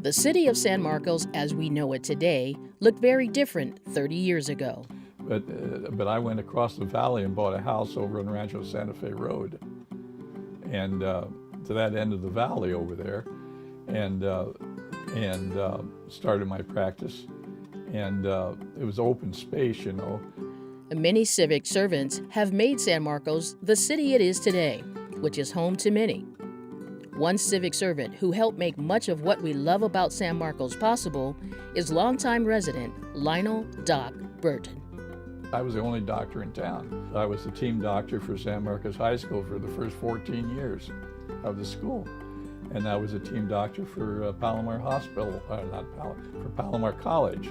The city of San Marcos, as we know it today, looked very different 30 years ago. But I went across the valley and bought a house over on Rancho Santa Fe Road, and to that end of the valley over there, and started my practice. And it was open space, you know. Many civic servants have made San Marcos the city it is today, which is home to many. One civic servant who helped make much of what we love about San Marcos possible is longtime resident Lionel "Doc" Burton. I was the only doctor in town. I was the team doctor for San Marcos High School for the first 14 years of the school. And I was a team doctor for Palomar Hospital, for Palomar College.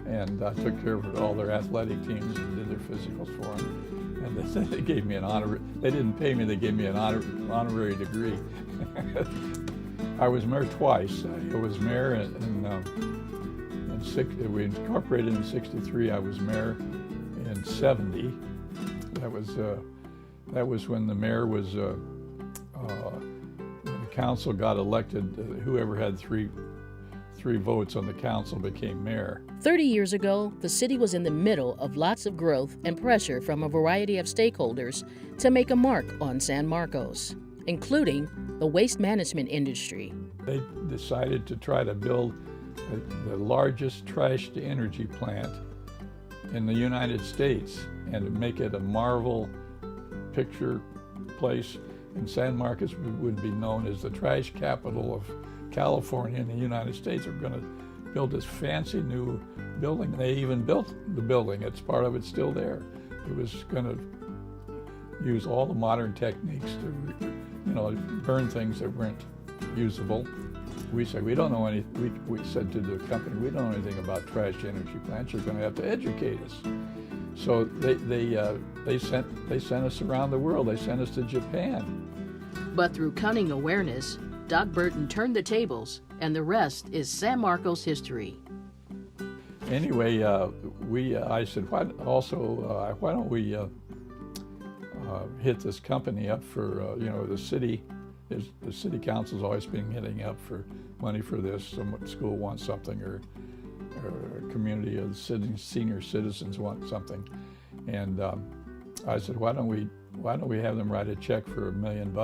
And I took care of all their athletic teams and did their physicals for them. And they gave me an honor. They didn't pay me, they gave me an honorary degree. I was mayor twice. I was mayor we incorporated in '63. I was mayor in '70. That was when the mayor was, when the council got elected. Whoever had three votes on the council became mayor. 30 years ago, the city was in the middle of lots of growth and pressure from a variety of stakeholders to make a mark on San Marcos, including the waste management industry. They decided to try to build the largest trash-to-energy plant in the United States and to make it a Marvel picture place. And San Marcos would be known as the trash capital of California and the United States. We're going to build this fancy new building. They even built the building. It's part of it's still there. It was going to use all the modern techniques to, burn things that weren't usable. We said, we don't know any, we said to the company, we don't know anything about trash energy plants. You're going to have to educate us. So they sent us around the world. They sent us to Japan. But through cunning awareness, Doc Burton turned the tables, and the rest is San Marcos history. Anyway, I said, why don't we hit this company up for, the city council's always been hitting up for money for this. Some school wants something, or a community of senior citizens want something. And I said, why don't we have them write a check for $1 million,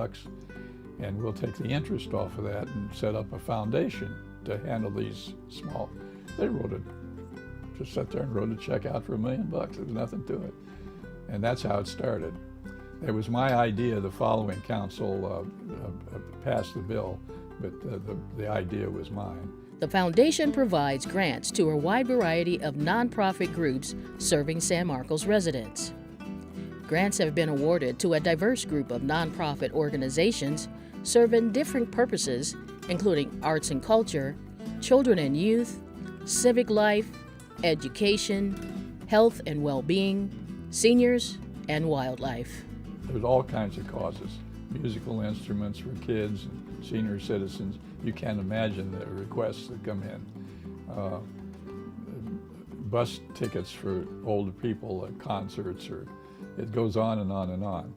and we'll take the interest off of that and set up a foundation to handle these small. They just sat there and wrote a check out for $1 million. There was nothing to it. And that's how it started. It was my idea. The following council passed the bill, but the idea was mine. The foundation provides grants to a wide variety of nonprofit groups serving San Marcos residents. Grants have been awarded to a diverse group of nonprofit organizations serving different purposes, including arts and culture, children and youth, civic life, education, health and well-being, seniors, and wildlife. There's all kinds of causes. Musical instruments for kids and senior citizens. You can't imagine the requests that come in. Bus tickets for older people at concerts, or it goes on and on and on.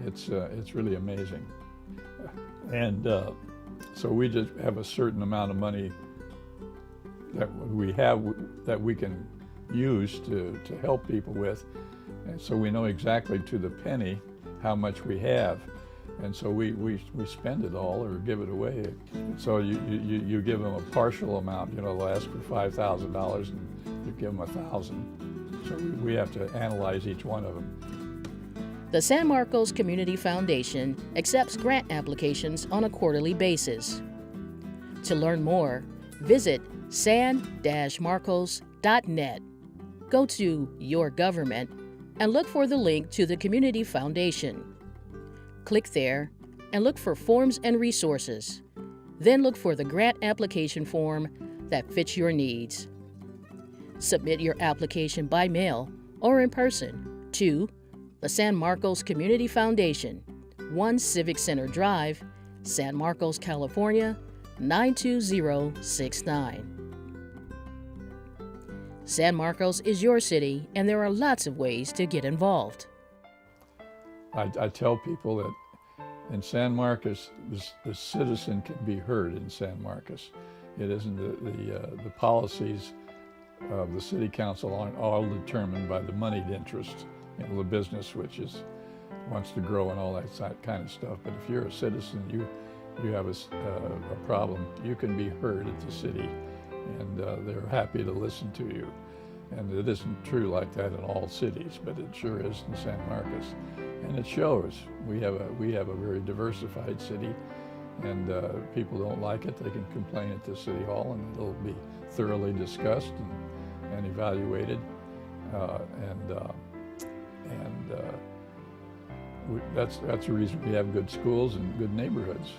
It's really amazing. And so we just have a certain amount of money that we can use to help people with. And so we know exactly to the penny how much we have. And so we spend it all or give it away. So you give them a partial amount, they'll ask for $5,000 and you give them $1,000. So we have to analyze each one of them. The San Marcos Community Foundation accepts grant applications on a quarterly basis. To learn more, visit san-marcos.net. Go to Your Government and look for the link to the Community Foundation. Click there and look for Forms and Resources. Then look for the grant application form that fits your needs. Submit your application by mail or in person to the San Marcos Community Foundation, 1 Civic Center Drive, San Marcos, California, 92069. San Marcos is your city, and there are lots of ways to get involved. I tell people that in San Marcos, the citizen can be heard in San Marcos. It isn't the policies of the city council aren't all determined by the moneyed interest in the business, which wants to grow and all that kind of stuff. But if you're a citizen, you have a problem, you can be heard at the city, and they're happy to listen to you. And it isn't true like that in all cities, but it sure is in San Marcos, and it shows. We have a very diversified city, and people don't like it, they can complain at the city hall, and it'll be thoroughly discussed and evaluated, that's the reason we have good schools and good neighborhoods.